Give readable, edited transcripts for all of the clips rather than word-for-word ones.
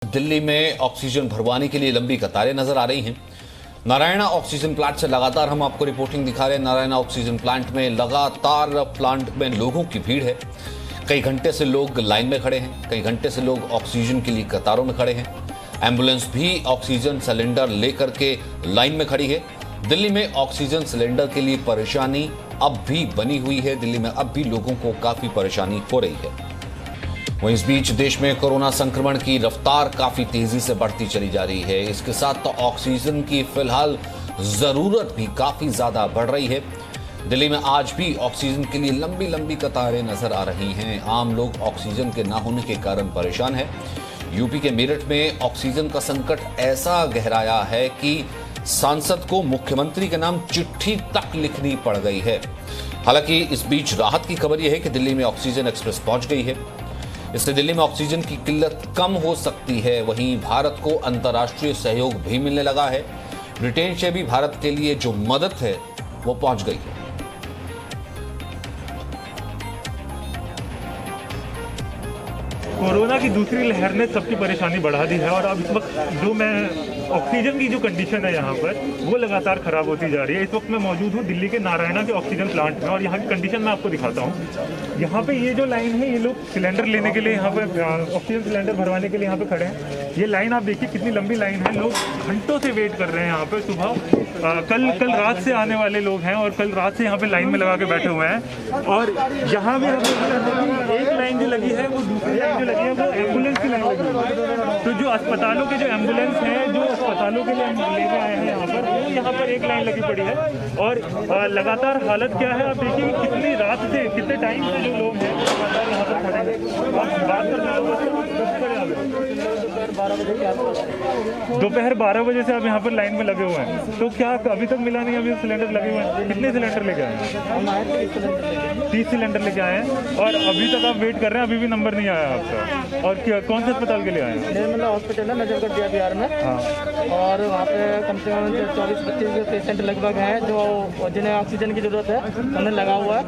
दिल्ली में ऑक्सीजन भरवाने के लिए लंबी कतारें नजर आ रही हैं। नारायणा ऑक्सीजन प्लांट से लगातार हम आपको रिपोर्टिंग दिखा रहे हैं। नारायणा ऑक्सीजन प्लांट में लगातार प्लांट में लोगों की भीड़ है। कई घंटे से लोग लाइन में खड़े हैं, कई घंटे से लोग ऑक्सीजन के लिए कतारों में खड़े हैं। एम्बुलेंस भी ऑक्सीजन सिलेंडर लेकर के लाइन में खड़ी है। दिल्ली में ऑक्सीजन सिलेंडर के लिए परेशानी अब भी बनी हुई है। दिल्ली में अब भी लोगों को काफी परेशानी हो रही है। वहीं इस बीच देश में कोरोना संक्रमण की रफ्तार काफी तेजी से बढ़ती चली जा रही है। इसके साथ तो ऑक्सीजन की फिलहाल जरूरत भी काफी ज्यादा बढ़ रही है। दिल्ली में आज भी ऑक्सीजन के लिए लंबी लंबी कतारें नजर आ रही हैं। आम लोग ऑक्सीजन के न होने के कारण परेशान है। यूपी के मेरठ में ऑक्सीजन का संकट ऐसा गहराया है कि सांसद को मुख्यमंत्री के नाम चिट्ठी तक लिखनी पड़ गई है। हालांकि इस बीच राहत की खबर यह है कि दिल्ली में ऑक्सीजन एक्सप्रेस पहुंच गई है। इससे दिल्ली में ऑक्सीजन की किल्लत कम हो सकती है। वहीं भारत को अंतर्राष्ट्रीय सहयोग भी मिलने लगा है। ब्रिटेन से भी भारत के लिए जो मदद है वो पहुंच गई है। कोरोना की दूसरी लहर ने सबकी परेशानी बढ़ा दी है और अब इस वक्त ऑक्सीजन की जो कंडीशन है यहाँ पर वो लगातार खराब होती जा रही है। इस वक्त मैं मौजूद हूँ दिल्ली के नारायणा के ऑक्सीजन प्लांट में और यहाँ की कंडीशन मैं आपको दिखाता हूँ। यहाँ पे ये जो लाइन है, ये लोग सिलेंडर लेने के लिए यहाँ पे ऑक्सीजन सिलेंडर भरवाने के लिए यहाँ पे खड़े हैं। ये लाइन आप देखिए कितनी लंबी लाइन है। लोग घंटों से वेट कर रहे हैं यहाँ पे। सुबह कल रात से आने वाले लोग हैं और कल रात से यहाँ पे लाइन में लगा के बैठे हुए हैं। और यहाँ भी एक लाइन जो लगी है वो दूसरी लाइन जो लगी है वो एम्बुलेंस की लाइन लगी है। तो जो अस्पतालों के जो एम्बुलेंस हैं, जो अस्पतालों के लिए हम लेके आए हैं यहाँ पर एक लाइन लगी पड़ी है। और लगातार हालत क्या है आप देखिए, कितनी रात से कितने टाइम से जो लोग हैं लगातार यहाँ पर खड़े हैं। दोपहर 12 बजे से आप यहाँ पर लाइन में लगे हुए हैं। तो क्या अभी तक मिला नहीं? अभी सिलेंडर लगे हुए हैं। कितने सिलेंडर लेके आए हैं? 30 सिलेंडर लेके आए हैं और अभी तक आप वेट कर रहे हैं, अभी भी नंबर नहीं आया आपका। और कौन से अस्पताल के लिए आए हैं? निर्मला हॉस्पिटल है नजरगढ़ दिया बिहार में। हाँ। और वहाँ पे कम से कम 24-25 पेशेंट लगभग हैं जो जिन्हें ऑक्सीजन की जरूरत है, उन्हें लगा हुआ है।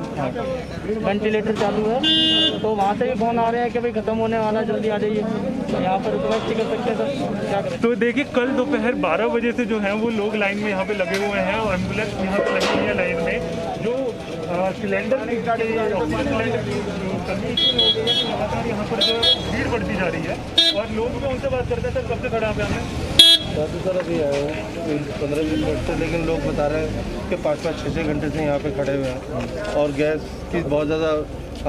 वेंटिलेटर चालू है। तो वहाँ से भी फोन आ रहे हैं कि भाई खत्म होने वाला है, जल्दी आ जाइए। तो यहाँ पर रिक्वेस्ट कर सकते हैं सर, क्या करें? तो देखिए कल दोपहर 12 बजे से जो है वो लोग लाइन में यहाँ पे लगे हुए हैं और एम्बुलेंस यहाँ पे लगी हुई है लाइन में। जो सिलेंडर लगातार यहाँ पर जो भीड़ बढ़ती जा रही है और लोग भी उनसे बात करते हैं। सर कब से खड़ा है आपने? सर अभी आए हैं 15-20 मिनट से, लेकिन लोग बता रहे हैं कि 5-5, 6-6 घंटे से यहाँ पे खड़े हुए हैं। और गैस की बहुत ज़्यादा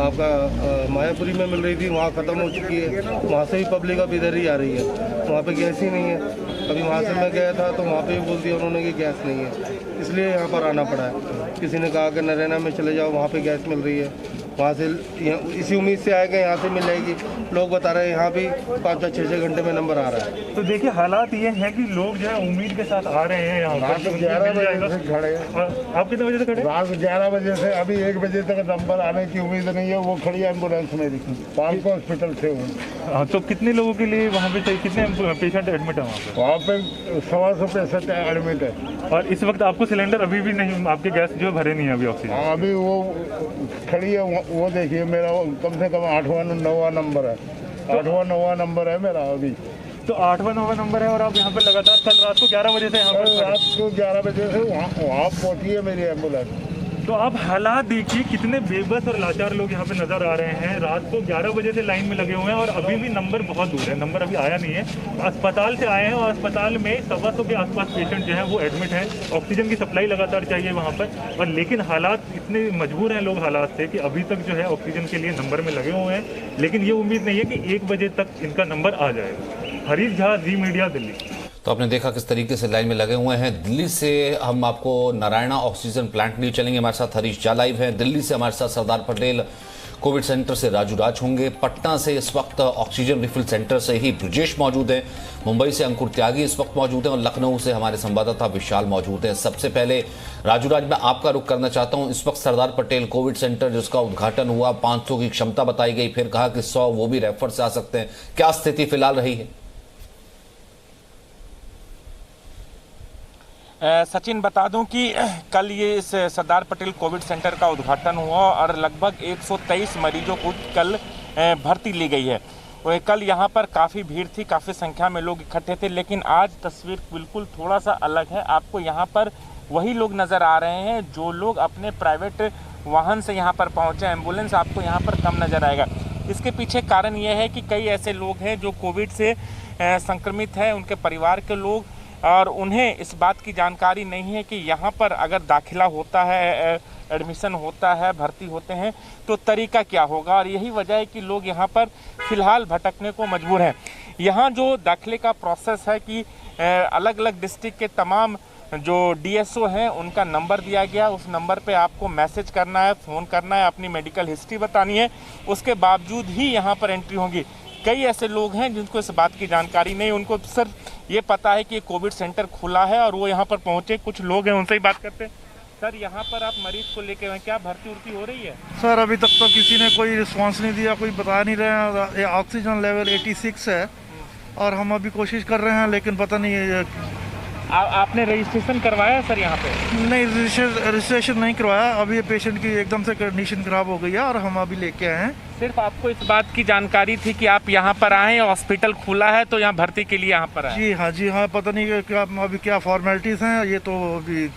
आपका मायापुरी में मिल रही थी, वहाँ ख़त्म हो चुकी है। वहाँ से भी पब्लिक अब इधर ही आ रही है, वहाँ पे गैस ही नहीं है। अभी वहाँ से मैं गया था तो वहाँ पे भी बोल दिया उन्होंने कि गैस नहीं है, इसलिए यहाँ पर आना पड़ा है। किसी ने कहा कि नारायणा में चले जाओ, वहाँ पे गैस मिल रही है। वहाँ से इसी उम्मीद से आए कि यहाँ से मिल जाएगी। लोग बता रहे हैं यहाँ भी 5-5, 6-6 घंटे में नंबर आ रहा है। तो देखिए हालात ये हैं कि लोग जो है उम्मीद के साथ आ रहे हैं यहाँ पर। 11 बजे से खड़े हैं। आप कितने बजे से खड़े? रात 11 बजे से अभी 1 बजे तक नंबर आने की उम्मीद नहीं है। वो खड़ी एम्बुलेंस में पाल्को हॉस्पिटल से हूँ। हाँ, तो कितने लोगों के लिए वहाँ पे चाहिए? कितने पेशेंट एडमिट है वहाँ पे 125 पेशेंट एडमिट है। और इस वक्त आपको सिलेंडर अभी भी नहीं, आपके गैस जो भरे नहीं है अभी ऑक्सीजन? हाँ, अभी वो खड़ी है। वो देखिए मेरा कम से कम 8वां-9वां नंबर है। 8वां-9वां नंबर है मेरा अभी। तो 8वां-9वां नंबर है और आप यहाँ पर लगातार कल रात को 11 बजे से यहाँ पर? रात को 11 बजे से वहाँ पहुँची है मेरी एम्बुलेंस। तो आप हालात देखिए कितने बेबस और लाचार लोग यहाँ पे नजर आ रहे हैं। रात को 11 बजे से लाइन में लगे हुए हैं और अभी भी नंबर बहुत दूर है, नंबर अभी आया नहीं है। अस्पताल से आए हैं और अस्पताल में 125 के आसपास पेशेंट जो है वो एडमिट है। ऑक्सीजन की सप्लाई लगातार चाहिए वहाँ पर। और लेकिन हालात इतने मजबूर हैं लोग हालात से कि अभी तक जो है ऑक्सीजन के लिए नंबर में लगे हुए हैं। लेकिन ये उम्मीद नहीं है कि 1 बजे तक इनका नंबर आ जाएगा। हरीश झा, जी मीडिया, दिल्ली। तो आपने देखा किस तरीके से लाइन में लगे हुए हैं। दिल्ली से हम आपको नारायणा ऑक्सीजन प्लांट लिए चलेंगे। हमारे साथ हरीश झा लाइव हैं। दिल्ली से हमारे साथ सरदार पटेल कोविड सेंटर से राजू राज होंगे। पटना से इस वक्त ऑक्सीजन रिफिल सेंटर से ही ब्रजेश मौजूद हैं। मुंबई से अंकुर त्यागी इस वक्त मौजूद हैं और लखनऊ से हमारे संवाददाता विशाल मौजूद हैं। सबसे पहले राजू राज, मैं आपका रुख करना चाहता हूं। इस वक्त सरदार पटेल कोविड सेंटर जिसका उद्घाटन हुआ, 500 की क्षमता बताई गई, फिर कहा कि 100 वो भी रेफर से आ सकते हैं। क्या स्थिति फिलहाल रही है? सचिन, बता दूं कि कल ये इस सरदार पटेल कोविड सेंटर का उद्घाटन हुआ और लगभग 123 मरीजों को कल भर्ती ली गई है। और कल यहाँ पर काफ़ी भीड़ थी, काफ़ी संख्या में लोग इकट्ठे थे, लेकिन आज तस्वीर बिल्कुल थोड़ा सा अलग है। आपको यहाँ पर वही लोग नज़र आ रहे हैं जो लोग अपने प्राइवेट वाहन से यहाँ पर पहुँचे। एम्बुलेंस आपको यहाँ पर कम नज़र आएगा। इसके पीछे कारण यह है कि कई ऐसे लोग हैं जो कोविड से संक्रमित हैं, उनके परिवार के लोग, और उन्हें इस बात की जानकारी नहीं है कि यहाँ पर अगर दाखिला होता है, एडमिशन होता है, भर्ती होते हैं तो तरीका क्या होगा। और यही वजह है कि लोग यहाँ पर फ़िलहाल भटकने को मजबूर हैं। यहाँ जो दाखिले का प्रोसेस है कि अलग अलग डिस्ट्रिक्ट के तमाम जो डीएसओ हैं उनका नंबर दिया गया, उस नंबर पे आपको मैसेज करना है, फ़ोन करना है, अपनी मेडिकल हिस्ट्री बतानी है, उसके बावजूद ही यहाँ पर एंट्री होगी। कई ऐसे लोग हैं जिनको इस बात की जानकारी नहीं, उनको सिर्फ ये पता है कि कोविड सेंटर खुला है और वो यहाँ पर पहुँचे। कुछ लोग हैं, उनसे ही बात करते हैं। सर, यहाँ पर आप मरीज को लेके हैं, क्या भर्ती उर्ती हो रही है? सर, अभी तक तो किसी ने कोई रिस्पांस नहीं दिया, कोई बता नहीं रहे हैं। ऑक्सीजन लेवल 86 है और हम अभी कोशिश कर रहे हैं, लेकिन पता नहीं आपने रजिस्ट्रेशन करवाया सर यहाँ पे? नहीं, रजिस्ट्रेशन नहीं करवाया। अभी पेशेंट की एकदम से कंडीशन खराब हो गई है और हम अभी लेके आए हैं। सिर्फ आपको इस बात की जानकारी थी कि आप यहाँ पर आए, हॉस्पिटल खुला है तो यहाँ भर्ती के लिए यहाँ पर आए? जी हाँ, पता नहीं क्या अभी क्या फॉर्मेलिटीज़ हैं, ये तो अभी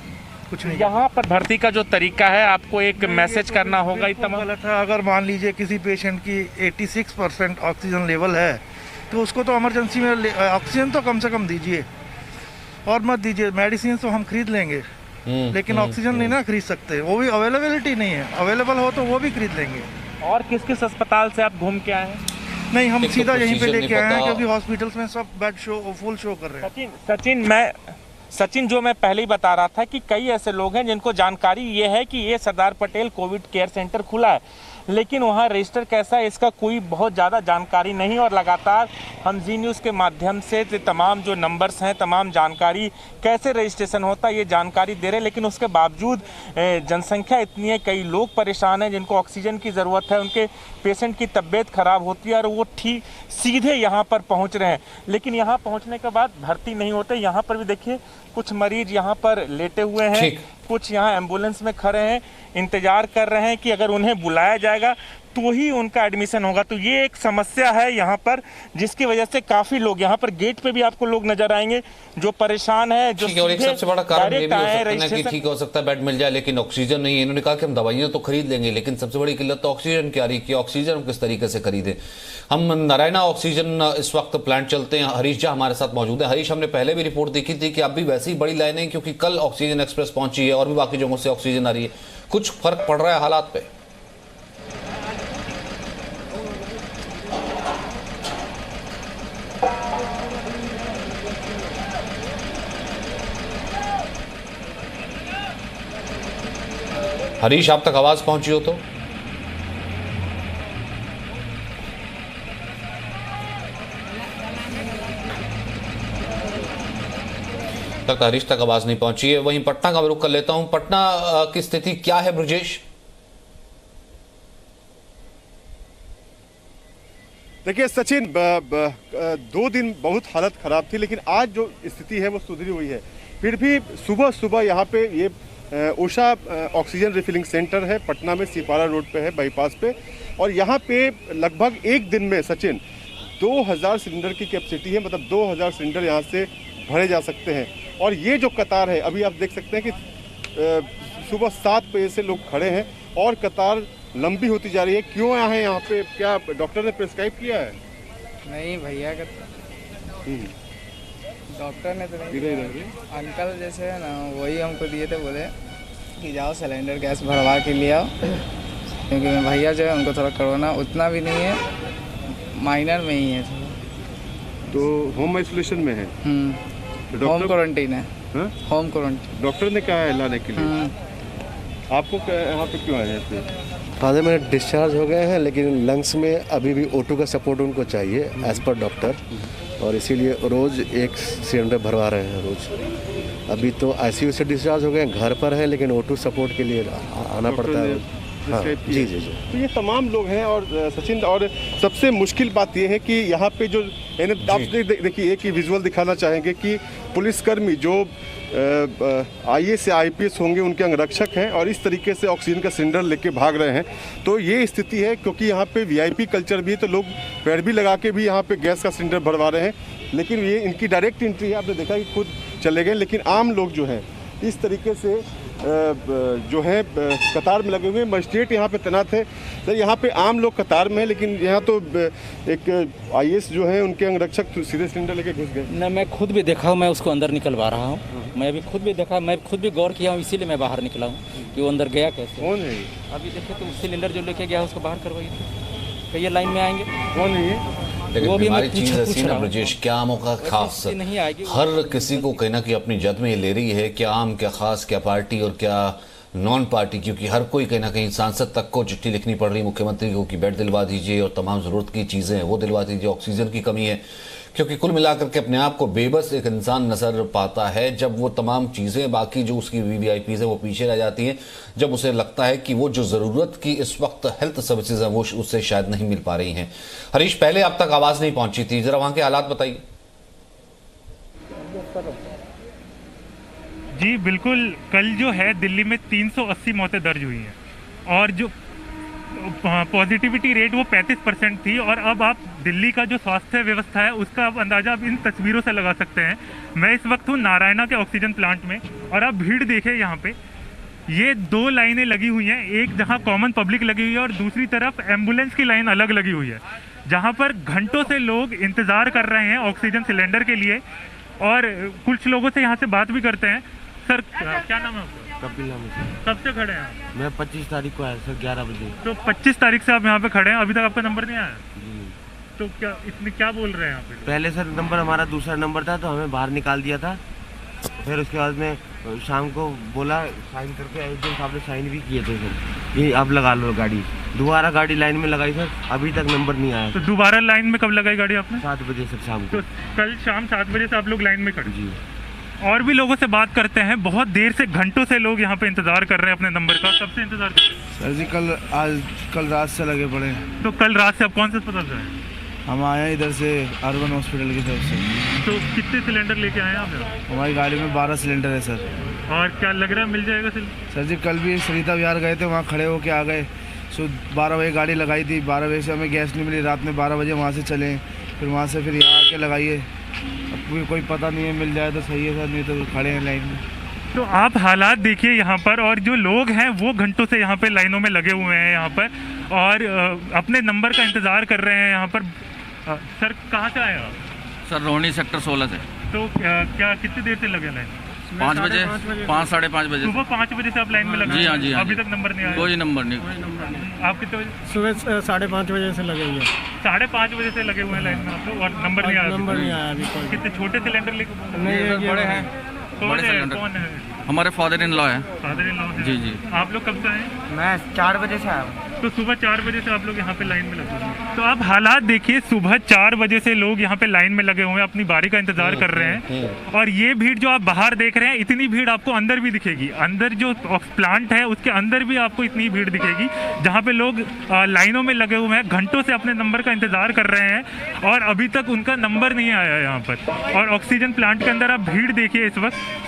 कुछ नहीं। यहाँ पर भर्ती का जो तरीका है, आपको एक मैसेज करना होगा। इतना गलत है। अगर मान लीजिए किसी पेशेंट की 86% ऑक्सीजन लेवल है तो उसको तो इमरजेंसी में ऑक्सीजन तो कम से कम दीजिए और मत दीजिए। मेडिसिन तो हम खरीद लेंगे, लेकिन ऑक्सीजन नहीं ना खरीद सकते, वो भी अवेलेबिलिटी नहीं है। अवेलेबल हो तो वो भी खरीद लेंगे। और किस किस अस्पताल से आप घूम के आए हैं? नहीं, हम एक तो सीधा यहीं पे प्रोसीजर लेके नहीं आए हैं, पता। क्योंकि हॉस्पिटल्स में सब बेड फुल शो कर रहे हैं। सचिन, जो मैं पहले ही बता रहा था कि कई ऐसे लोग हैं जिनको जानकारी ये है कि ये Sardar Patel Covid care centre खुला है, लेकिन वहाँ रजिस्टर कैसा है इसका कोई बहुत ज़्यादा जानकारी नहीं। और लगातार हम जी न्यूज़ के माध्यम से तमाम जो नंबर्स हैं, तमाम जानकारी कैसे रजिस्ट्रेशन होता है ये जानकारी दे रहे हैं, लेकिन उसके बावजूद जनसंख्या इतनी है, कई लोग परेशान हैं जिनको ऑक्सीजन की ज़रूरत है, उनके पेशेंट की तबीयत खराब होती है और वो ठीक सीधे यहाँ पर पहुँच रहे हैं, लेकिन यहाँ पहुँचने के बाद भर्ती नहीं होते। यहाँ पर भी देखिए कुछ मरीज यहाँ पर लेटे हुए हैं, कुछ यहाँ एम्बुलेंस में खड़े हैं, इंतजार कर रहे हैं कि अगर उन्हें बुलाया जाएगा तो ही उनका एडमिशन होगा। तो ये एक समस्या है यहाँ पर, जिसकी वजह से काफी लोग यहाँ पर गेट पे भी आपको लोग नजर आएंगे जो परेशान है, जो और एक सबसे बड़ा कारण ये भी हो सकता है कि रजिस्ट्रेशन। ठीक हो सकता है बेड मिल जाए लेकिन ऑक्सीजन नहीं है। इन्होंने कहा कि हम दवाइयां तो खरीद लेंगे, लेकिन सबसे बड़ी किल्लत तो ऑक्सीजन की आ रही है कि ऑक्सीजन हम किस तरीके से खरीदें। हम नारायणा ऑक्सीजन इस वक्त प्लांट चलते हैं। हरीश झा हमारे साथ मौजूद है। हरीश, हमने पहले भी रिपोर्ट देखी थी कि अब भी वैसे ही बड़ी लाइनें, क्योंकि कल ऑक्सीजन एक्सप्रेस पहुंची है और भी बाकी जगहों से ऑक्सीजन आ रही है। कुछ फर्क पड़ रहा है हालात पे? हरीश, आप तक आवाज पहुंची हो तो? तक हरीश तक आवाज नहीं पहुंची है। वहीं पटना का रुख कर लेता हूं। पटना की स्थिति क्या है ब्रजेश? देखिए सचिन, 2 दिन बहुत हालत खराब थी, लेकिन आज जो स्थिति है वो सुधरी हुई है। फिर भी सुबह सुबह यहाँ पे ये उषा ऑक्सीजन रिफिलिंग सेंटर है, पटना में सिपारा रोड पे है, बाईपास पे, और यहाँ पे लगभग एक दिन में सचिन 2000 सिलेंडर की कैपेसिटी है, मतलब 2000 सिलेंडर यहाँ से भरे जा सकते हैं। और ये जो कतार है, अभी आप देख सकते हैं कि सुबह 7 बजे से लोग खड़े हैं और कतार लंबी होती जा रही है। क्यों आए हैं यहाँ पे? क्या डॉक्टर ने प्रिस्क्राइब किया है? नहीं भैया का डॉक्टर ने तो नहीं, अंकल जैसे है ना वही हमको दिए थे, बोले कि जाओ सिलेंडर गैस भरवा के ले आओ, क्योंकि भैया जो है उनको थोड़ा कोरोना उतना भी नहीं है, माइनर में ही है। तो होम आइसोलेशन में है, होम क्वारंटीन है। होम क्वारंटीन डॉक्टर ने कहा है लाने के लिए। आपको यहाँ पे क्यों आए हैं? आधे मिनट डिस्चार्ज हो गए हैं, लेकिन लंग्स में अभी भी O2 का सपोर्ट उनको चाहिए एज पर डॉक्टर, और इसीलिए रोज़ एक सिलेंडर भरवा रहे हैं रोज़। अभी तो ICU से डिस्चार्ज हो गए हैं, घर पर है, लेकिन O2 सपोर्ट के लिए आना पड़ता है। डिस्क्राइब जी जी जी। तो ये तमाम लोग हैं। और सचिन, और सबसे मुश्किल बात ये है कि यहाँ पे जो आप देखिए एक ही विजुअल दिखाना चाहेंगे कि पुलिसकर्मी जो IAS से IPS होंगे उनके अंगरक्षक हैं और इस तरीके से ऑक्सीजन का सिलेंडर लेके भाग रहे हैं। तो ये स्थिति है क्योंकि यहाँ पे VIP कल्चर भी है, तो लोग पैर भी लगा के भी यहाँ पे गैस का सिलेंडर भरवा रहे हैं। लेकिन ये इनकी डायरेक्ट एंट्री है, आपने देखा कि खुद चले गए। लेकिन आम लोग जो हैं इस तरीके से जो है कतार में लगे हुए हैं। मजिस्ट्रेट यहाँ पे तैनात है। सर, यहाँ पे आम लोग कतार में हैं, लेकिन यहाँ तो एक IAS जो है उनके अंगरक्षक सीधे सिलेंडर लेके घुस गए। ना, मैं खुद भी देखा हूँ, मैं उसको अंदर निकलवा रहा हूँ। मैं भी खुद भी देखा, मैं खुद भी गौर किया हूँ, इसीलिए मैं बाहर निकला हूँ कि वो अंदर गया कैसे। कौन है? अभी देखिए तो सिलेंडर जो लेके गया उसको बाहर करवाइए, तो ये लाइन में आएंगे। कौन है ये? लेकिन वो भी हमारी मैं चीज पूछ ऐसी रहा ना हूँ। ब्रजेश, क्या आमों का खास नहीं आएगी। हर किसी को कहीं ना कहीं अपनी जद में ये ले रही है, क्या आम क्या खास, क्या पार्टी और क्या नॉन पार्टी, क्योंकि हर कोई कहीं ना कहीं सांसद तक को चिट्ठी लिखनी पड़ रही मुख्यमंत्री को कि बेड दिलवा दीजिए और तमाम जरूरत की चीजें हैं वो दिलवा दीजिए, ऑक्सीजन की कमी है। क्योंकि कुल मिलाकर के अपने आप को बेबस एक इंसान नजर पाता है जब वो तमाम चीजें बाकी जो उसकी VVIPs है वो पीछे रह जाती हैं, जब उसे लगता है कि वो जो जरूरत की इस वक्त हेल्थ सर्विसेज है वो उससे शायद नहीं मिल पा रही हैं। हरीश, पहले अब तक आवाज नहीं पहुंची थी, जरा वहां के हालात बताइए। जी बिल्कुल, कल जो है दिल्ली में 380 मौतें दर्ज हुई हैं और जो पॉजिटिविटी रेट वो 35% थी। और अब आप दिल्ली का जो स्वास्थ्य व्यवस्था है उसका आप अंदाजा आप इन तस्वीरों से लगा सकते हैं। मैं इस वक्त हूँ नारायणा के ऑक्सीजन प्लांट में और आप भीड़ देखें यहाँ पे, ये 2 लाइनें लगी हुई हैं, एक जहाँ कॉमन पब्लिक लगी हुई है और दूसरी तरफ एम्बुलेंस की लाइन अलग लगी हुई है, जहाँ पर घंटों से लोग इंतज़ार कर रहे हैं ऑक्सीजन सिलेंडर के लिए। और कुछ लोगों से यहाँ से बात भी करते हैं। सर, क्या नाम है आपका? कपिल नाम है। कब से खड़े हैं? मैं 25 तारीख को आया सर, 11 बजे। तो 25 तारीख से आप यहाँ पे खड़े हैं, अभी तक आपका नंबर नहीं आया? तो क्या इसमें क्या बोल रहे हैं यहाँ पे? पहले सर नंबर हमारा दूसरा नंबर था तो हमें बाहर निकाल दिया था। फिर उसके बाद में शाम को बोला साइन करके, एसडीएम साहब ने साइन भी किए थे सर, ये आप लगा लो गाड़ी। दोबारा गाड़ी लाइन में लगाई सर, अभी तक नंबर नहीं आया। तो दोबारा लाइन में कब लगाई गाड़ी आपने? 7 बजे सर शाम को। तो कल शाम 7 बजे से आप लोग लाइन में खड़े? जी। और भी लोगों से बात करते हैं, बहुत देर से घंटों से लोग यहाँ पे इंतजार कर रहे हैं अपने नंबर का। कब से इंतजार कर रहे हैं? सर जी कल रात से लगे पड़े। तो कल रात से आप कौन से अस्पताल से आए? हम आए इधर से अर्बन हॉस्पिटल की तरफ से। तो कितने सिलेंडर लेके आए हैं आप? हमारी गाड़ी में 12 सिलेंडर है सर। और क्या लग रहा है मिल जाएगा सिलेंडर? सर जी कल भी सरिता विहार गए थे, वहाँ खड़े होके आ गए। 12 बजे गाड़ी लगाई थी, 12 बजे से हमें गैस नहीं मिली, रात में 12 बजे वहाँ से चले, फिर वहाँ से फिर यहाँ आके लगाइए। अब कोई पता नहीं है, मिल जाए तो सही है सर, नहीं तो खड़े हैं लाइन में। तो आप हालात देखिए यहाँ पर, और जो लोग हैं वो घंटों से यहाँ पे लाइनों में लगे हुए हैं यहाँ पर और अपने नंबर का इंतज़ार कर रहे हैं यहाँ पर। सर, कहाँ से आए आप? सर, रोहिणी सेक्टर 16 से। तो क्या कितनी देर से लगे लाइन? 5 बजे, 5 साढ़े 5 बजे। सुबह 5 बजे से आप लाइन में लगे? जी हाँ जी हाँ। अभी तक नंबर नहीं आया? कोई नंबर नहीं। आप कितने बजे? सुबह 5:30 बजे से लगे हुए हैं। 5:30 बजे से लगे हुए हैं लाइन में आप लोग और नंबर नहीं आया? नंबर नहीं आया अभी। कितने छोटे सिलेंडर लेके? नहीं, बड़े हैं। कौन है? हमारे फादर इन लॉ है। फादर इन लॉ है? जी जी। आप लोग कब से आए? मैं 4 बजे से आया हूँ। तो सुबह 4 बजे से आप लोग यहाँ पे लाइन में लगे हुए हैं। तो आप हालात देखिए, सुबह 4 बजे से लोग यहाँ पे लाइन में लगे हुए हैं, अपनी बारी का इंतजार कर रहे हैं। और ये भीड़ जो आप बाहर देख रहे हैं, इतनी भीड़ आपको अंदर भी दिखेगी। अंदर जो प्लांट है उसके अंदर भी आपको इतनी भीड़ दिखेगी, जहाँ पे लोग लाइनों में लगे हुए हैं, घंटों से अपने नंबर का इंतजार कर रहे हैं और अभी तक उनका नंबर नहीं आया यहाँ पर। और ऑक्सीजन प्लांट के अंदर आप भीड़ देखिए, इस वक्त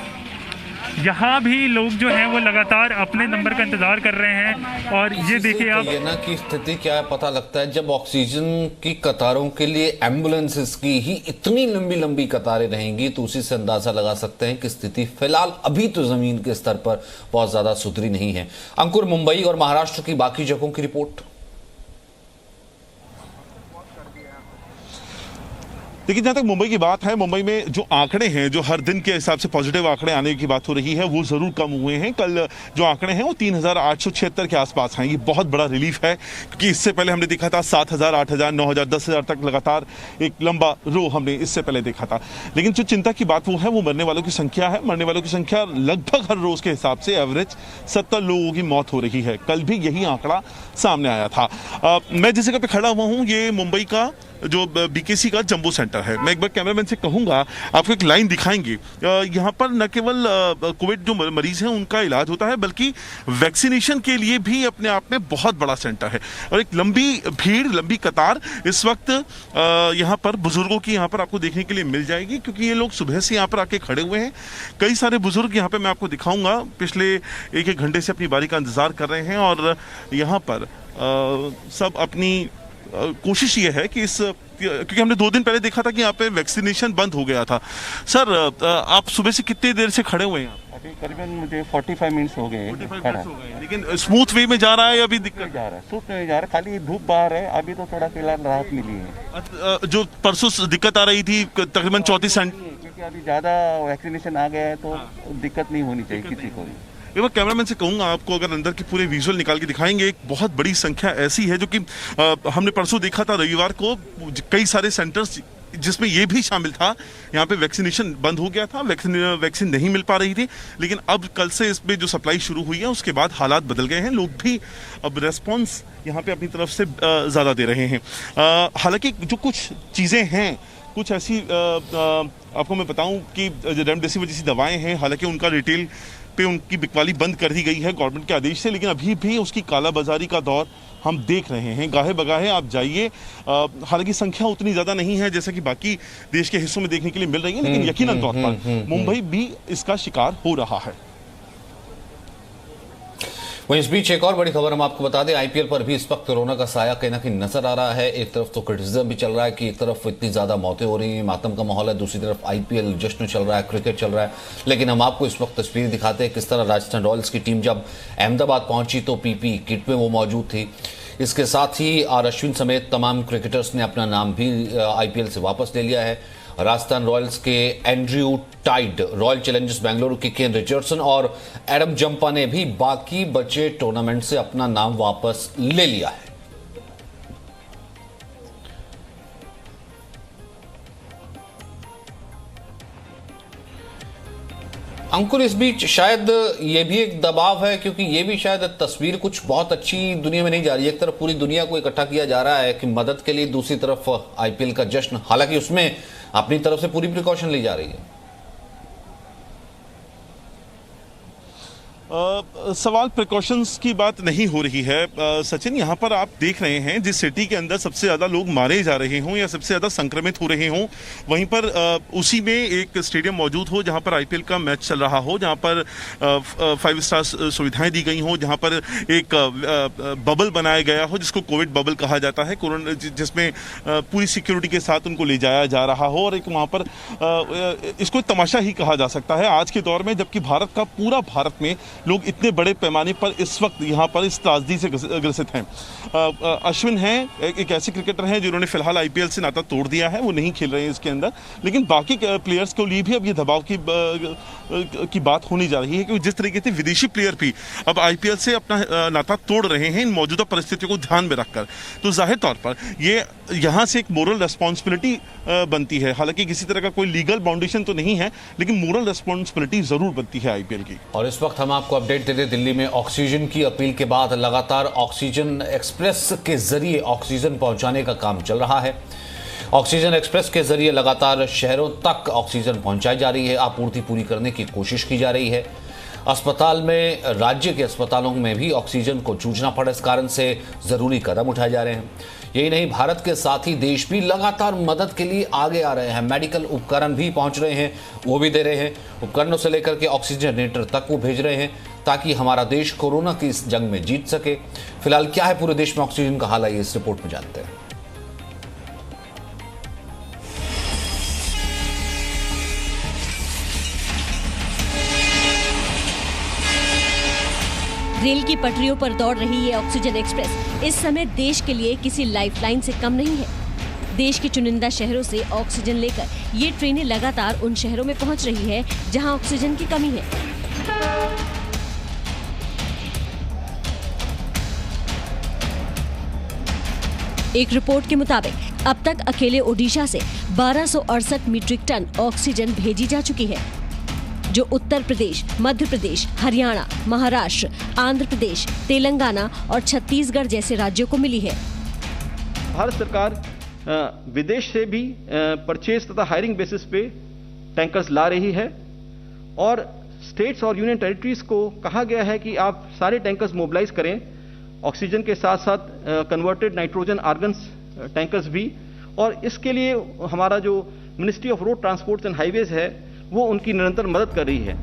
यहाँ भी लोग जो हैं वो लगातार अपने नंबर का इंतजार कर रहे हैं। और ये देखिए आप, ना की स्थिति क्या है पता लगता है जब ऑक्सीजन की कतारों के लिए एम्बुलेंसेस की ही इतनी लंबी लंबी कतारें रहेंगी, तो उसी से अंदाजा लगा सकते हैं कि स्थिति फिलहाल अभी तो जमीन के स्तर पर बहुत ज्यादा सुधरी नहीं है। अंकुर, मुंबई और महाराष्ट्र की बाकी जगहों की रिपोर्ट। लेकिन जहाँ तक मुंबई की बात है, मुंबई में जो आंकड़े हैं, जो हर दिन के हिसाब से पॉजिटिव आंकड़े आने की बात हो रही है, वो ज़रूर कम हुए हैं। कल जो आंकड़े हैं वो 3876 के आसपास हैं। ये बहुत बड़ा रिलीफ है क्योंकि इससे पहले हमने देखा था 7000, 8000, 9000, 10000 तक लगातार एक लंबा रो हमने इससे पहले देखा था। लेकिन जो चिंता की बात वो है वो मरने वालों की संख्या है। मरने वालों की संख्या लगभग हर रोज़ के हिसाब से एवरेज 70 लोगों की मौत हो रही है। कल भी यही आंकड़ा सामने आया था। मैं जिस जगह पर खड़ा हुआ हूँ, ये मुंबई का जो बीकेसी का जंबो सेंटर है। मैं एक बार कैमरामैन से कहूँगा आपको एक लाइन दिखाएंगे। यहाँ पर न केवल कोविड जो मरीज हैं उनका इलाज होता है, बल्कि वैक्सीनेशन के लिए भी अपने आप में बहुत बड़ा सेंटर है। और एक लंबी भीड़, लंबी कतार इस वक्त यहाँ पर बुजुर्गों की यहाँ पर आपको देखने के लिए मिल जाएगी, क्योंकि ये लोग सुबह से यहाँ पर आके खड़े हुए हैं। कई सारे बुजुर्ग यहाँ पे मैं आपको दिखाऊंगा पिछले एक घंटे से अपनी बारी का इंतजार कर रहे हैं, और यहाँ पर सब अपनी कोशिश ये है कि क्योंकि हमने 2 दिन पहले देखा था कि यहाँ पे वैक्सीनेशन बंद हो गया था। सर, आप सुबह से कितनी देर से खड़े हुए हैं? अभी करीबन मुझे 45 मिनट्स हो गए। लेकिन स्मूथ वे में जा रहा है, अभी दिक्कत जा रहा है? स्मूथ नहीं जा रहा, खाली धूप बाहर है। अभी तो थोड़ा फिलहाल राहत मिली है। जो परसों दिक्कत आ रही थी तकरीबन 34 सेंट, क्योंकि अभी ज़्यादा वैक्सीनेशन आ गया है तो दिक्कत नहीं होनी चाहिए किसी को भी। मैं कैमरामैन से कहूंगा आपको अगर अंदर की पूरे विजुअल निकाल के दिखाएंगे। एक बहुत बड़ी संख्या ऐसी है जो कि हमने परसों देखा था रविवार को, कई सारे सेंटर्स जिसमें ये भी शामिल था, यहाँ पे वैक्सीनेशन बंद हो गया था, वैक्सीन नहीं मिल पा रही थी। लेकिन अब कल से इसमें जो सप्लाई शुरू हुई है उसके बाद हालात बदल गए हैं। लोग भी अब रेस्पॉन्स यहाँ पे अपनी तरफ से ज़्यादा दे रहे हैं। हालांकि जो कुछ चीज़ें हैं, कुछ ऐसी आपको मैं बताऊं कि रेमडेसिविर जैसी दवाएं हैं, हालांकि उनका रिटेल पे उनकी बिकवाली बंद कर दी गई है गवर्नमेंट के आदेश से, लेकिन अभी भी उसकी कालाबाजारी का दौर हम देख रहे हैं। गाहे बगाहे आप जाइए, हालांकि संख्या उतनी ज़्यादा नहीं है जैसे कि बाकी देश के हिस्सों में देखने के लिए मिल रही है, लेकिन यकीनन तौर पर मुंबई भी इसका शिकार हो रहा है। वहीं इस बीच एक और बड़ी खबर हम आपको बता दें, आईपीएल पर भी इस वक्त कोरोना का साया कहीं ना कहीं नजर आ रहा है। एक तरफ तो क्रिटिसिज्म भी चल रहा है कि एक तरफ इतनी ज्यादा मौतें हो रही हैं, मातम का माहौल है, दूसरी तरफ आईपीएल जश्न चल रहा है, क्रिकेट चल रहा है। लेकिन हम आपको इस वक्त तस्वीर दिखाते हैं किस तरह राजस्थान रॉयल्स की टीम जब अहमदाबाद पहुंची तो पीपी किट में वो मौजूद थी। इसके साथ ही आर अश्विन समेत तमाम क्रिकेटर्स ने अपना नाम भी आईपीएल से वापस ले लिया है। राजस्थान रॉयल्स के Andrew Tye, Royal Challengers Bengaluru के केन रिचर्डसन और एडम जंपा ने भी बाकी बचे टूर्नामेंट से अपना नाम वापस ले लिया है। अंकुर, इस बीच शायद ये भी एक दबाव है, क्योंकि ये भी शायद तस्वीर कुछ बहुत अच्छी दुनिया में नहीं जा रही है। एक तरफ पूरी दुनिया को इकट्ठा किया जा रहा है कि मदद के लिए, दूसरी तरफ आईपीएल का जश्न, हालांकि उसमें अपनी तरफ से पूरी प्रिकॉशन ली जा रही है। सवाल प्रिकॉशंस की बात नहीं हो रही है सचिन। यहाँ पर आप देख रहे हैं जिस सिटी के अंदर सबसे ज़्यादा लोग मारे जा रहे हों या सबसे ज़्यादा संक्रमित हो रहे हों, वहीं पर उसी में एक स्टेडियम मौजूद हो जहाँ पर आईपीएल का मैच चल रहा हो, जहाँ पर 5 स्टार सुविधाएं दी गई हों, जहाँ पर एक बबल बनाया गया हो जिसको कोविड बबल कहा जाता है, कोरोना, जिसमें पूरी सिक्योरिटी के साथ उनको ले जाया जा रहा हो। और एक वहाँ पर इसको तमाशा ही कहा जा सकता है आज के दौर में, जबकि भारत का पूरा भारत में लोग इतने बड़े पैमाने पर इस वक्त यहाँ पर इस त्रासदी से ग्रसित हैं। अश्विन हैं एक ऐसे क्रिकेटर हैं जिन्होंने फिलहाल आईपीएल से नाता तोड़ दिया है, वो नहीं खेल रहे हैं इसके अंदर, लेकिन बाकी प्लेयर्स के लिए भी अब ये दबाव की बात होनी जा रही है कि जिस तरीके से विदेशी प्लेयर भी अब आईपीएल से अपना नाता तोड़ रहे हैं इन मौजूदा परिस्थितियों को ध्यान में रखकर, तो जाहिर तौर पर ये यहाँ से एक मोरल रेस्पॉन्सिबिलिटी बनती है। हालांकि किसी तरह का कोई लीगल बाउंडेशन तो नहीं है, लेकिन मोरल रेस्पॉन्सिबिलिटी जरूर बनती है आईपीएल की। और इस वक्त हम आपको अपडेट दे दें, दिल्ली में ऑक्सीजन की अपील के बाद लगातार ऑक्सीजन एक्सप्रेस के जरिए ऑक्सीजन पहुंचाने का काम चल रहा है। ऑक्सीजन एक्सप्रेस के जरिए लगातार शहरों तक ऑक्सीजन पहुंचाई जा रही है, आपूर्ति पूरी करने की कोशिश की जा रही है। अस्पताल में, राज्य के अस्पतालों में भी ऑक्सीजन को जूझना पड़ा, इस कारण से जरूरी कदम उठाए जा रहे हैं। यही नहीं, भारत के साथ ही देश भी लगातार मदद के लिए आगे आ रहे हैं। मेडिकल उपकरण भी पहुंच रहे हैं, वो भी दे रहे हैं। उपकरणों से लेकर के ऑक्सीजन जनरेटर तक वो भेज रहे हैं ताकि हमारा देश कोरोना की इस जंग में जीत सके। फिलहाल क्या है पूरे देश में ऑक्सीजन का हाल है, इस रिपोर्ट में जानते हैं। रेल की पटरियों पर दौड़ रही ये ऑक्सीजन एक्सप्रेस इस समय देश के लिए किसी लाइफलाइन से कम नहीं है। देश के चुनिंदा शहरों से ऑक्सीजन लेकर ये ट्रेनें लगातार उन शहरों में पहुंच रही है जहां ऑक्सीजन की कमी है। एक रिपोर्ट के मुताबिक अब तक अकेले ओडिशा से 1268 मीट्रिक टन ऑक्सीजन भेजी जा चुकी है, जो उत्तर प्रदेश, मध्य प्रदेश, हरियाणा, महाराष्ट्र, आंध्र प्रदेश, तेलंगाना और छत्तीसगढ़ जैसे राज्यों को मिली है। भारत सरकार विदेश से भी परचेज तथा हायरिंग बेसिस पे टैंकर्स ला रही है और स्टेट्स और यूनियन टेरिटरीज को कहा गया है कि आप सारे टैंकर्स मोबिलाइज करें, ऑक्सीजन के साथ साथ कन्वर्टेड नाइट्रोजन आर्गन्स टैंकर्स भी, और इसके लिए हमारा जो ministry of road transport and highways है वो उनकी निरंतर मदद कर रही है।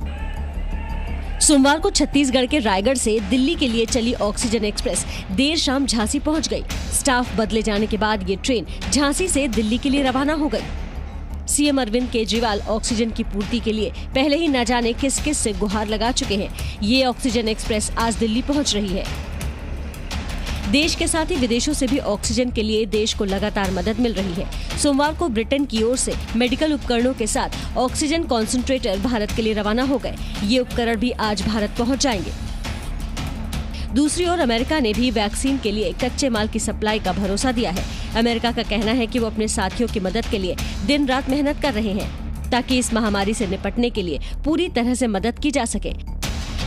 सोमवार को छत्तीसगढ़ के रायगढ़ से दिल्ली के लिए चली ऑक्सीजन एक्सप्रेस देर शाम झांसी पहुंच गई। स्टाफ बदले जाने के बाद ये ट्रेन झांसी से दिल्ली के लिए रवाना हो गई। सीएम अरविंद केजरीवाल ऑक्सीजन की पूर्ति के लिए पहले ही न जाने किस किस से गुहार लगा चुके हैं। ये ऑक्सीजन एक्सप्रेस आज दिल्ली पहुंच रही है। देश के साथ ही विदेशों से भी ऑक्सीजन के लिए देश को लगातार मदद मिल रही है। सोमवार को ब्रिटेन की ओर से मेडिकल उपकरणों के साथ ऑक्सीजन कॉन्सेंट्रेटर भारत के लिए रवाना हो गए। ये उपकरण भी आज भारत पहुंच जाएंगे। दूसरी ओर अमेरिका ने भी वैक्सीन के लिए कच्चे माल की सप्लाई का भरोसा दिया है। अमेरिका का कहना है कि वो अपने साथियों की मदद के लिए दिन रात मेहनत कर रहे हैं ताकि इस महामारी से निपटने के लिए पूरी तरह से मदद की जा सके।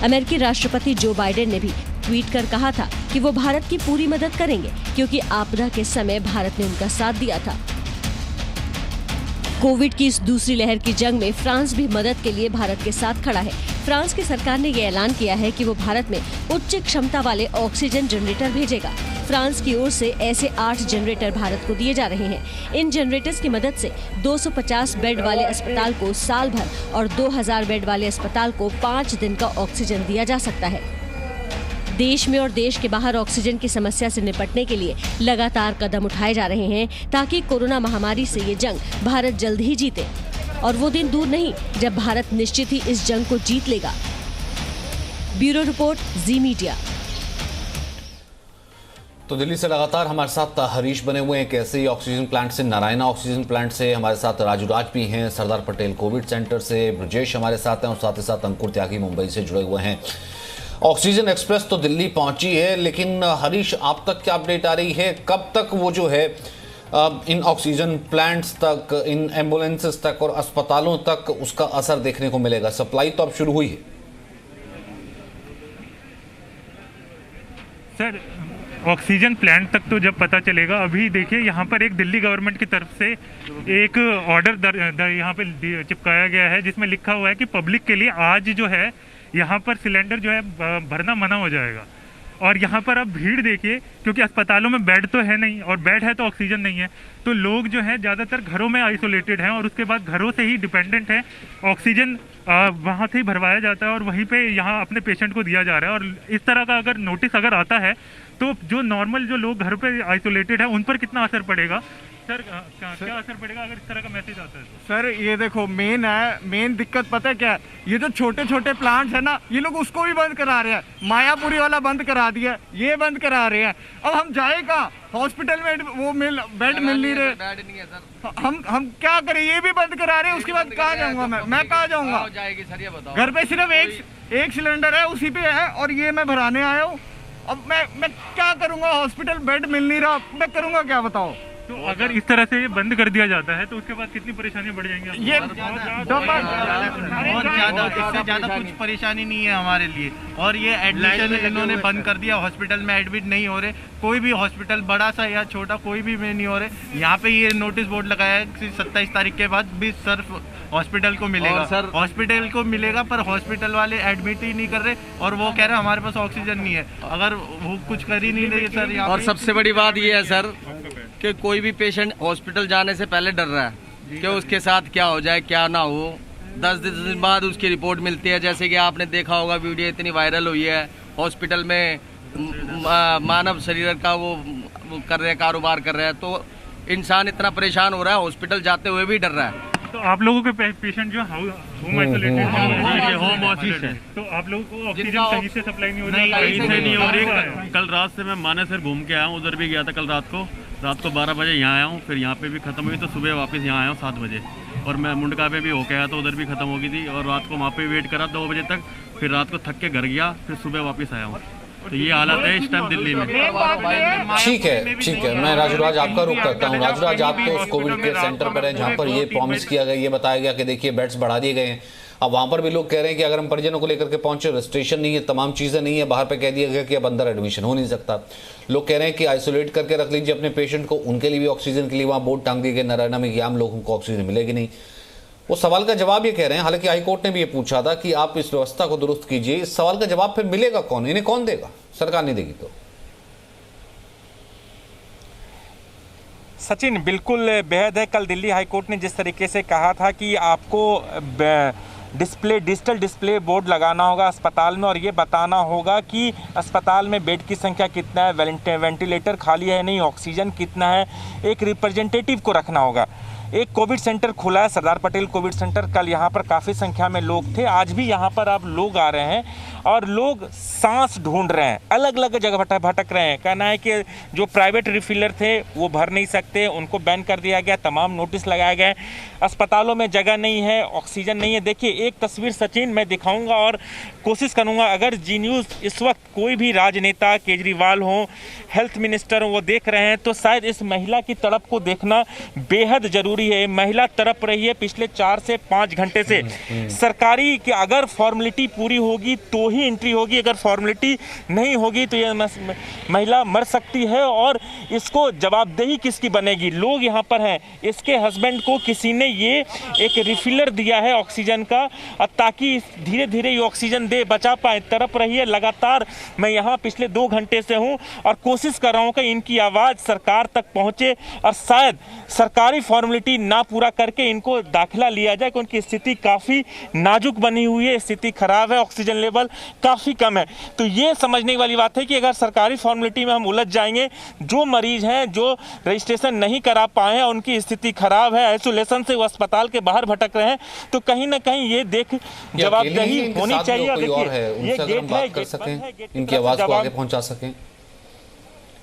अमेरिकी राष्ट्रपति जो बाइडेन ने भी ट्वीट कर कहा था कि वो भारत की पूरी मदद करेंगे क्योंकि आपदा के समय भारत ने उनका साथ दिया था। कोविड की इस दूसरी लहर की जंग में फ्रांस भी मदद के लिए भारत के साथ खड़ा है। फ्रांस की सरकार ने ये ऐलान किया है कि वो भारत में उच्च क्षमता वाले ऑक्सीजन जनरेटर भेजेगा। फ्रांस की ओर से ऐसे 8 जनरेटर भारत को दिए जा रहे हैं। इन जनरेटर्स की मदद से 250 बेड वाले अस्पताल को साल भर और 2000 बेड वाले अस्पताल को 5 दिन का ऑक्सीजन दिया जा सकता है। देश में और देश के बाहर ऑक्सीजन की समस्या से निपटने के लिए लगातार कदम उठाए जा रहे हैं ताकि कोरोना महामारी से ये जंग भारत जल्द ही जीते। और वो दिन दूर नहीं जब भारत निश्चित ही इस जंग को जीत लेगा। ब्यूरो रिपोर्ट, जी मीडिया। तो दिल्ली से लगातार हमारे साथ हरीश बने हुए हैं कैसे ही ऑक्सीजन प्लांट से, नारायणा ऑक्सीजन प्लांट से हमारे साथ राजू राज भी हैं, सरदार पटेल कोविड सेंटर से ब्रजेश हमारे साथ हैं और साथ ही साथ अंकुर त्यागी मुंबई से जुड़े हुए हैं। ऑक्सीजन एक्सप्रेस तो दिल्ली पहुंची है, लेकिन हरीश आप तक क्या अपडेट आ रही है? कब तक वो जो है इन ऑक्सीजन प्लांट्स तक, इन एम्बुलेंसेस तक और अस्पतालों तक उसका असर देखने को मिलेगा? सप्लाई तो अब शुरू हुई है सर, ऑक्सीजन प्लांट तक तो जब पता चलेगा। अभी देखिए यहाँ पर एक दिल्ली गवर्नमेंट की तरफ से एक ऑर्डर यहाँ पे चिपकाया गया है जिसमें लिखा हुआ है कि पब्लिक के लिए आज जो है यहाँ पर सिलेंडर जो है भरना मना हो जाएगा। और यहाँ पर अब भीड़ देखिए, क्योंकि अस्पतालों में बेड तो है नहीं और बेड है तो ऑक्सीजन नहीं है, तो लोग जो है ज़्यादातर घरों में आइसोलेटेड हैं और उसके बाद घरों से ही डिपेंडेंट है। ऑक्सीजन वहाँ से ही भरवाया जाता है और वहीं पे यहाँ अपने पेशेंट को दिया जा रहा है। और इस तरह का अगर नोटिस अगर आता है तो जो नॉर्मल जो लोग घर पे आइसोलेटेड है उन पर कितना असर पड़ेगा सर? क्या असर पड़ेगा अगर इस तरह का मैसेज आता है? सर ये देखो मेन दिक्कत पता है क्या है? ये जो छोटे छोटे प्लांट्स है ना, ये लोग उसको भी बंद करा रहे हैं। मायापुरी वाला बंद करा दिया, ये बंद करा रहे हैं। अब हम जाए कहाँ? हॉस्पिटल में वो बेड मिल नहीं रहे। हम क्या करें? ये भी बंद करा रहे हैं, उसके बाद कहाँ जाऊँगा मैं कहाँ जाऊँगा? घर पे सिर्फ एक सिलेंडर है, उसी पे है और ये मैं भराने आया हूँ। अब मैं क्या करूँगा? हॉस्पिटल बेड मिल नहीं रहा, मैं करूँगा क्या बताओ? तो अगर इस तरह से बंद कर दिया जाता है तो उसके बाद कितनी परेशानी बढ़ जाएंगी? ये बहुत ज़्यादा, इससे ज़्यादा कुछ परेशानी नहीं है हमारे लिए। और ये एडमिशन इन्होंने बंद कर दिया, हॉस्पिटल में एडमिट नहीं हो रहे, कोई भी हॉस्पिटल बड़ा सा या छोटा कोई भी में नहीं हो रहे। यहाँ पे ये नोटिस बोर्ड लगाया है कि 27 तारीख के बाद भी सिर्फ हॉस्पिटल को मिलेगा। सर हॉस्पिटल को मिलेगा पर हॉस्पिटल वाले एडमिट ही नहीं कर रहे और वो कह रहे हैं हमारे पास ऑक्सीजन नहीं है। अगर वो कुछ कर ही नहीं रहे सर। और सबसे बड़ी बात ये है सर कि कोई भी पेशेंट हॉस्पिटल जाने से पहले डर रहा है कि उसके साथ क्या हो जाए क्या ना हो। 10 दिन बाद उसकी रिपोर्ट मिलती है। जैसे कि आपने देखा होगा वीडियो इतनी वायरल हुई है, हॉस्पिटल में मानव शरीर का वो कर रहे हैं, कारोबार कर रहे हैं, तो इंसान इतना परेशान हो रहा है, हॉस्पिटल जाते हुए भी डर रहा है। तो आप लोगों के पेशेंट जो होम आइसोलेटेड होम ऑफिस है, तो आप लोगों को ऑक्सीजन सही से सप्लाई नहीं हो रही? कहीं से नहीं हो रही। कल रात से मैं मानेसर घूम के आया हूँ, उधर भी गया था कल रात को 12 बजे यहाँ आया हूँ, फिर यहाँ पे भी खत्म हुई तो सुबह वापस यहाँ आया हूँ 7 बजे। और मैं मुंडका पे भी होके आया तो उधर भी खत्म हो गई थी और रात को वहाँ पे वेट करा 2 बजे तक, फिर रात को थक के घर गया, फिर सुबह वापस आया हूँ। तो ये हालत है इस टाइम दिल्ली में। ठीक है, मैं राजूराज आपका रुख करता हूँ। राजूराज, आप तो उस कोविड केयर सेंटर पर हैं जहाँ पर ये प्रॉमिस किया गया, ये बताया गया कि देखिए बेड्स बढ़ा दिए गए हैं अब वहां पर भी लोग कह रहे हैं कि अगर हम परिजनों को लेकर के पहुंचे, रजिस्ट्रेशन नहीं है, तमाम चीजें नहीं है, बाहर पे कह दिया गया कि अब अंदर एडमिशन हो नहीं सकता। लोग कह रहे हैं कि आइसोलेट करके रख लीजिए अपने पेशेंट को, उनके लिए भी ऑक्सीजन के लिए वहां बोर्ड टांग दिए गए नारायणा में कि आम लोगों को ऑक्सीजन मिलेगी नहीं। वो सवाल का जवाब ये कह रहे हैं, हालांकि हाईकोर्ट ने भी ये पूछा था कि आप इस व्यवस्था को दुरुस्त कीजिए, इस सवाल का जवाब फिर मिलेगा कौन, इन्हें कौन देगा? सरकार नहीं देगी तो। सचिन, बिल्कुल बेहद है। कल दिल्ली हाईकोर्ट ने जिस तरीके से कहा था कि आपको डिजिटल डिस्प्ले बोर्ड लगाना होगा अस्पताल में और ये बताना होगा कि अस्पताल में बेड की संख्या कितना है, वेंटिलेटर खाली है नहीं, ऑक्सीजन कितना है, एक रिप्रेजेंटेटिव को रखना होगा। एक कोविड सेंटर खुला है, सरदार पटेल कोविड सेंटर। कल यहाँ पर काफ़ी संख्या में लोग थे, आज भी यहाँ पर अब लोग आ रहे हैं और लोग सांस ढूंढ रहे हैं, अलग अलग जगह भटक रहे हैं। कहना है कि जो प्राइवेट रिफिलर थे वो भर नहीं सकते, उनको बैन कर दिया गया, तमाम नोटिस लगाए गए, अस्पतालों में जगह नहीं है, ऑक्सीजन नहीं है। देखिए एक तस्वीर सचिन मैं दिखाऊंगा और कोशिश करूंगा, अगर जी न्यूज़ इस वक्त कोई भी राजनेता, केजरीवाल हो, हेल्थ मिनिस्टर हो, वो देख रहे हैं तो शायद इस महिला की तड़प को देखना बेहद जरूरी है। महिला तड़प रही है पिछले 4 से 5 घंटे से। सरकारी कि अगर फॉर्मेलिटी पूरी होगी तो ही एंट्री होगी, अगर फॉर्मेलिटी नहीं होगी तो ये महिला मर सकती है और इसको जवाबदेही किसकी बनेगी? लोग यहाँ पर हैं, इसके हस्बैंड को किसी ने ये एक रिफिलर दिया है ऑक्सीजन का ताकि धीरे धीरे ये ऑक्सीजन दे बचा पाए। तड़प रही है लगातार। मैं यहाँ पिछले 2 घंटे से हूँ और कोशिश कर रहा हूँ कि इनकी आवाज़ सरकार तक पहुँचे और शायद सरकारी फॉर्मेलिटी ना पूरा करके इनको दाखिला लिया जाए, क्योंकि उनकी स्थिति काफ़ी नाजुक बनी हुई है, स्थिति खराब है, ऑक्सीजन लेवल काफ़ी कम है। तो ये समझने वाली बात है कि अगर सरकारी फॉर्मेलिटी में हम उलझ जाएंगे, जो मरीज हैं जो रजिस्ट्रेशन नहीं करा पाए हैं, उनकी स्थिति खराब है, आइसोलेशन से वो अस्पताल के बाहर भटक रहे हैं, तो कहीं ना कहीं ये जवाबदेही होनी चाहिए। ये गेट है, कर सकें इनकी आवाज़ को आगे पहुंचा सकें,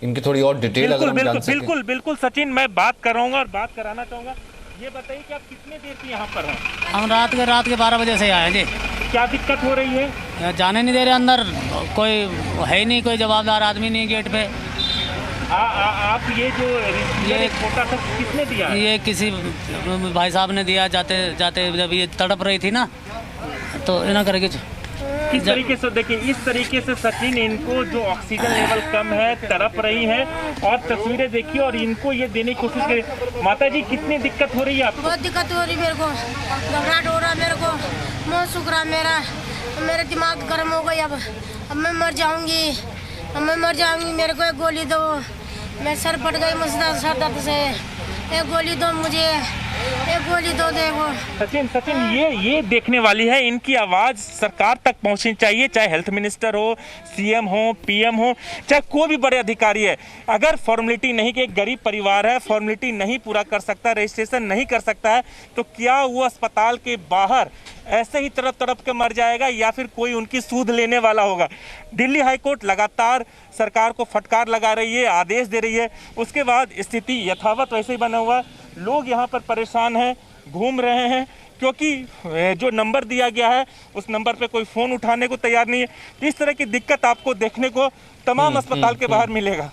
इनकी थोड़ी और डिटेल अगर हम जान सकें। बिल्कुल सचिन, मैं बात कर रहा हूँ और बात कराना चाहूँगा। ये बताइए कि आप कितने देर से यहाँ पर हैं? हम रात के 12 बजे से आए जी। क्या दिक्कत हो रही है? जाने नहीं दे रहे अंदर, कोई है ही नहीं, कोई जवाबदार आदमी नहीं गेट पे। आप ये जो छोटा सा किसने दिया? ये किसी भाई साहब ने दिया, जाते जाते जब ये तड़प रही थी ना तो इना करके। इस तरीके से देखिए, इस तरीके से सचिन इनको जो ऑक्सीजन लेवल कम है, तड़प रही है और तस्वीरें देखिए और इनको ये देने की कोशिश करें। माता जी कितनी दिक्कत हो रही है आपको? बहुत दिक्कत हो रही है मेरे को, घबराहट हो रहा है मेरे को, मुँह सूख रहा मेरा, मेरा दिमाग गर्म हो गई। अब मैं मर जाऊंगी, मेरे को एक गोली दो, मैं सर फट गई मुझसे सर दर्द से, एक गोली दो मुझे, एक गोली दो देखो। सचिन ये देखने वाली है, इनकी आवाज़ सरकार तक पहुंचनी चाहिए, चाहे हेल्थ मिनिस्टर हो, सीएम हो, पीएम हो, चाहे कोई भी बड़े अधिकारी है। अगर फॉर्मेलिटी नहीं, कि एक गरीब परिवार है, फॉर्मेलिटी नहीं पूरा कर सकता, रजिस्ट्रेशन नहीं कर सकता है, तो क्या वो अस्पताल के बाहर ऐसे ही तड़प के मर जाएगा या फिर कोई उनकी सूद लेने वाला होगा? दिल्ली हाईकोर्ट लगातार सरकार को फटकार लगा रही है, आदेश दे रही है, उसके बाद स्थिति यथावत वैसे ही बना हुआ। लोग यहाँ पर परेशान हैं, घूम रहे हैं, क्योंकि जो नंबर दिया गया है उस नंबर पे कोई फ़ोन उठाने को तैयार नहीं है। इस तरह की दिक्कत आपको देखने को तमाम अस्पताल के बाहर मिलेगा।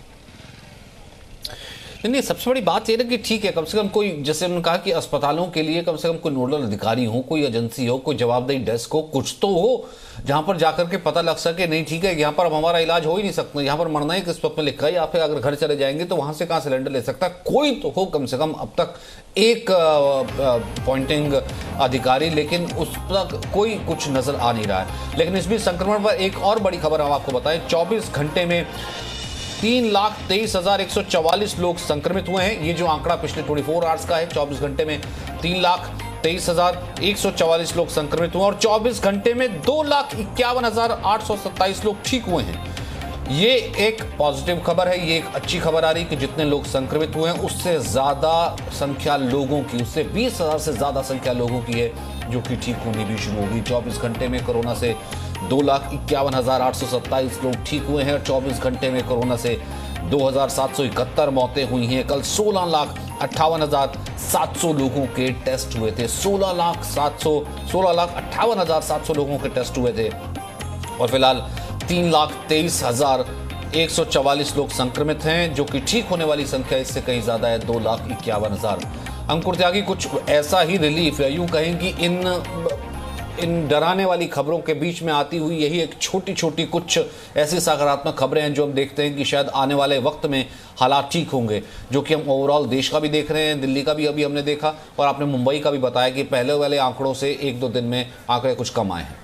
नहीं, सबसे बड़ी बात यह है कि ठीक है, कम से कम कोई, जैसे उन्होंने कहा कि अस्पतालों के लिए कम से कम कोई नोडल अधिकारी हो, कोई एजेंसी हो, कोई जवाबदेही डेस्क हो, कुछ तो हो जहां पर जाकर के पता लग सके नहीं ठीक है यहाँ पर अब हमारा इलाज हो ही नहीं सकता, यहाँ पर मरना ही किस्मत में लिखा है, या फिर अगर घर चले जाएंगे तो वहां से कहाँ सिलेंडर ले सकता, कोई तो हो कम से कम अब तक एक पॉइंटिंग अधिकारी, लेकिन उस तक कोई कुछ नजर आ नहीं रहा है। लेकिन इस बीच संक्रमण पर एक और बड़ी खबर हम आपको बताएं, 24 घंटे में 3,23,144 लोग संक्रमित हुए हैं। ये जो आंकड़ा पिछले 24 आवर्स का है, 24 घंटे में 3,23,144 लोग संक्रमित हुए और 24 घंटे में 2,51,827 लोग ठीक हुए हैं। ये एक पॉजिटिव खबर है, ये एक अच्छी खबर आ रही कि जितने लोग संक्रमित हुए हैं उससे ज्यादा संख्या लोगों की, उससे 20,000 से ज्यादा संख्या लोगों की है जो कि ठीक होनी भी शुरू होगी। 24 घंटे में कोरोना से 2,51,827 लोग ठीक हुए हैं और 24 घंटे में कोरोना से 2,771 मौतें हुई हैं। कल 16,58,700 लोगों के टेस्ट हुए थे, 16,58,700 लोगों के टेस्ट हुए थे और फिलहाल 3,23,144 लोग संक्रमित हैं, जो कि ठीक होने वाली संख्या इससे कहीं ज्यादा है, 2,51,000। अंकुर त्यागी, कुछ ऐसा ही रिलीफ है, यूं कहें कि इन इन डराने वाली खबरों के बीच में आती हुई यही एक छोटी छोटी कुछ ऐसी सकारात्मक खबरें हैं जो हम देखते हैं कि शायद आने वाले वक्त में हालात ठीक होंगे, जो कि हम ओवरऑल देश का भी देख रहे हैं, दिल्ली का भी अभी हमने देखा, और आपने मुंबई का भी बताया कि पहले वाले आंकड़ों से 1-2 दिन में आंकड़े कुछ कम आए हैं।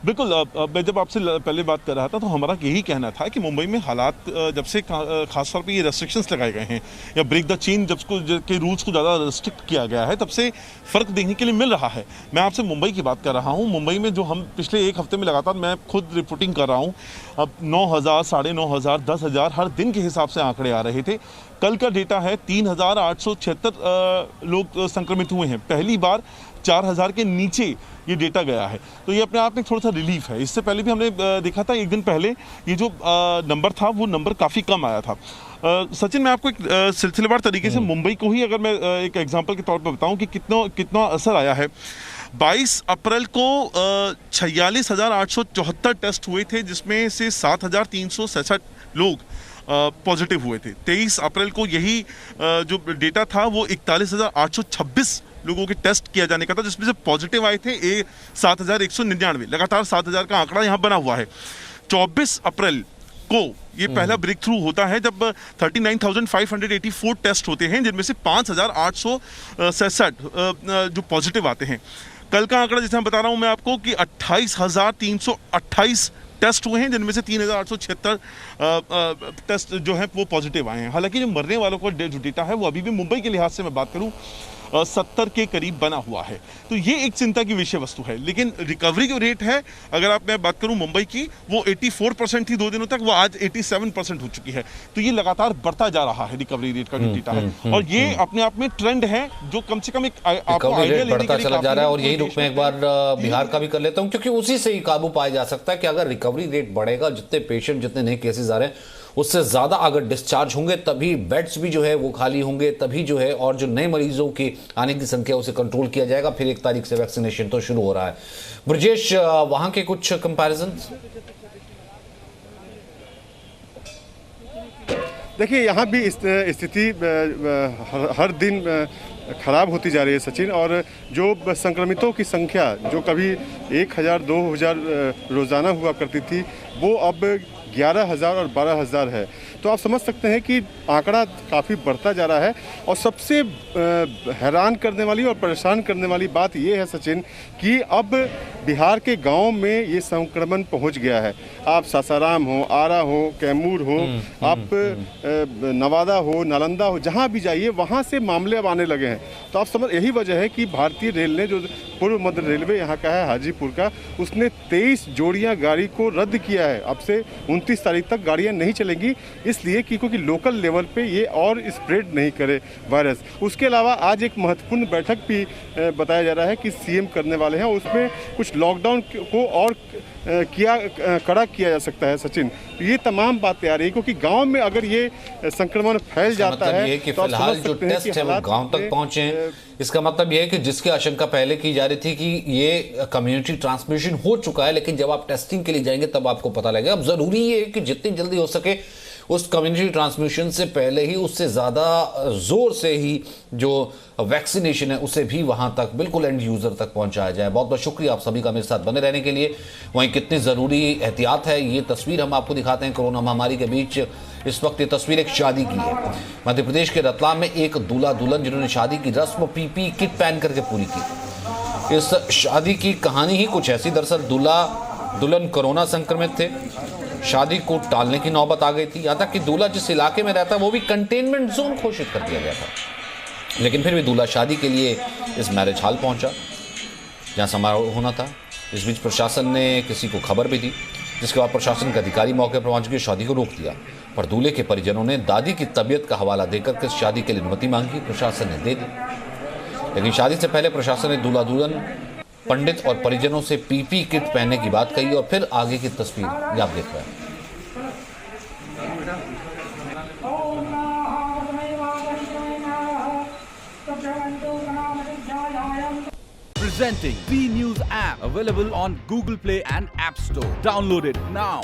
बिल्कुल, मैं जब आपसे पहले बात कर रहा था तो हमारा यही कहना था कि मुंबई में हालात जब से खासतौर पे ये रेस्ट्रिक्शंस लगाए गए हैं या ब्रेक द चेन जब के रूल्स को ज़्यादा रिस्ट्रिक्ट किया गया है, तब से फ़र्क देखने के लिए मिल रहा है। मैं आपसे मुंबई की बात कर रहा हूँ। मुंबई में जो हम पिछले एक हफ्ते में लगातार मैं खुद रिपोर्टिंग कर रहा हूँ, अब 9,000, 9,500, 10,000 हर दिन के हिसाब से आंकड़े आ रहे थे। कल का डेटा है 3,876 लोग संक्रमित हुए हैं। पहली बार 4,000 के नीचे ये डेटा गया है, तो ये अपने आप में थोड़ा सा रिलीफ है। इससे पहले भी हमने देखा था, एक दिन पहले ये जो नंबर था वो नंबर काफ़ी कम आया था। सचिन, मैं आपको एक सिलसिलेवार तरीके से मुंबई को ही अगर मैं एक एग्जांपल के तौर पर बताऊं कि कितना असर आया है। 22 अप्रैल को 46,874 टेस्ट हुए थे, जिसमें से 7,367 लोग पॉजिटिव हुए थे। 23 अप्रैल को यही जो डेटा था वो 41,826 लोगों के टेस्ट किया जाने का था, जिसमें से पॉजिटिव आए थे 7,199। लगातार 7,000 का आंकड़ा यहाँ बना हुआ है। 24 अप्रैल को ये पहला ब्रेक थ्रू होता है जब 39,584 टेस्ट होते हैं, जिनमें से 5,867 जो पॉजिटिव आते हैं। कल का आंकड़ा जैसे मैं बता रहा हूँ मैं आपको कि 28,328 टेस्ट हुए हैं, जिनमें से 3,876 टेस्ट जो है वो पॉजिटिव आए हैं। हालांकि जो मरने वालों का जो डेटा है वो अभी भी मुंबई के लिहाज से मैं बात करूं 70 के करीब बना हुआ है, तो ये एक चिंता की विषय वस्तु है। लेकिन रिकवरी जो रेट है, अगर आप मैं बात करूं मुंबई की, वो 84% थी 2 दिनों तक, वो आज 87% हो चुकी है। तो ये लगातार बढ़ता जा रहा है रिकवरी रेट का जो डेटा है, और ये अपने आप में ट्रेंड है जो कम से कम एक आपको आइडिया लेने के लिए चला जा रहा है। और यही रुख में एक बार बिहार का भी कर लेता हूँ, क्योंकि उसी से ही काबू पाया जा सकता है कि अगर रिकवरी रेट बढ़ेगा, जितने पेशेंट, जितने नए केसेस आ रहे हैं, उससे ज़्यादा अगर डिस्चार्ज होंगे, तभी बेड्स भी जो है वो खाली होंगे, तभी जो है और जो नए मरीजों की आने की संख्या उसे कंट्रोल किया जाएगा। फिर 1 तारीख से वैक्सीनेशन तो शुरू हो रहा है। ब्रजेश, वहां के कुछ कंपैरिजन? देखिए, यहाँ भी स्थिति हर दिन खराब होती जा रही है सचिन, और जो संक्रमितों की संख्या जो कभी 1,000, 2,000 रोज़ाना हुआ करती थी, वो अब 11,000 और 12,000 है। तो आप समझ सकते हैं कि आंकड़ा काफ़ी बढ़ता जा रहा है। और सबसे हैरान करने वाली और परेशान करने वाली बात ये है सचिन कि अब बिहार के गांव में ये संक्रमण पहुंच गया है। आप सासाराम हो, आरा हो, कैमूर हो, आप नवादा हो, नालंदा हो, जहां भी जाइए वहां से मामले अब आने लगे हैं। तो आप समझ, यही वजह है कि भारतीय रेल ने, जो पूर्व मध्य रेलवे यहाँ का है हाजीपुर का, उसने 23 जोड़ियाँ गाड़ी को रद्द किया है। अब से 29 तारीख तक गाड़ियाँ नहीं चलेंगी, इसलिए क्योंकि लोकल लेवल पे ये और स्प्रेड नहीं करे वायरस। उसके अलावा आज एक महत्वपूर्ण बैठक भी बताया जा रहा है कि सीएम करने वाले हैं, उसमें कुछ लॉकडाउन को और कड़ा किया जा सकता है सचिन। ये तमाम बातें आ रही है, क्योंकि गांव में अगर ये संक्रमण फैल जाता है कि तो फिलहाल जो टेस्ट है वो गांव तक पहुंचे। इसका मतलब ये है कि जिसकी आशंका पहले की जा रही थी कि ये कम्युनिटी ट्रांसमिशन हो चुका है, लेकिन जब आप टेस्टिंग के लिए जाएंगे तब आपको पता लगेगा। अब जरूरी ये है कि जितनी जल्दी हो सके उस कम्युनिटी ट्रांसमिशन से पहले ही, उससे ज़्यादा जोर से ही जो वैक्सीनेशन है उसे भी वहां तक बिल्कुल एंड यूजर तक पहुंचाया जाए। बहुत बहुत शुक्रिया आप सभी का मेरे साथ बने रहने के लिए। वहीं कितनी ज़रूरी एहतियात है, ये तस्वीर हम आपको दिखाते हैं कोरोना महामारी के बीच। इस वक्त ये तस्वीर एक शादी की है, मध्य प्रदेश के रतलाम में एक दूल्हा दुल्हन जिन्होंने शादी की रस्म पीपी किट पहन करके पूरी की। इस शादी की कहानी ही कुछ ऐसी। दरअसल दूल्हा दुल्हन कोरोना संक्रमित थे, शादी को टालने की नौबत आ गई थी, यहाँ तक कि दूल्हा जिस इलाके में रहता वो भी कंटेनमेंट जोन घोषित कर दिया गया था। लेकिन फिर भी दूल्हा शादी के लिए इस मैरिज हॉल पहुंचा जहाँ समारोह होना था। इस बीच प्रशासन ने किसी को खबर भी दी, जिसके बाद प्रशासन के अधिकारी मौके पर पहुंच के शादी को रोक दिया। पर दूल्हे के परिजनों ने दादी की तबीयत का हवाला देकर के शादी के लिए अनुमति मांगी, प्रशासन ने दे दी। लेकिन शादी से पहले प्रशासन ने दूल्हा दुल्हन, पंडित और परिजनों से पीपी किट पहनने की बात कही। और फिर आगे की तस्वीर आप देख रहे हैं। Presenting V News app, available on Google Play and App Store. Download it now.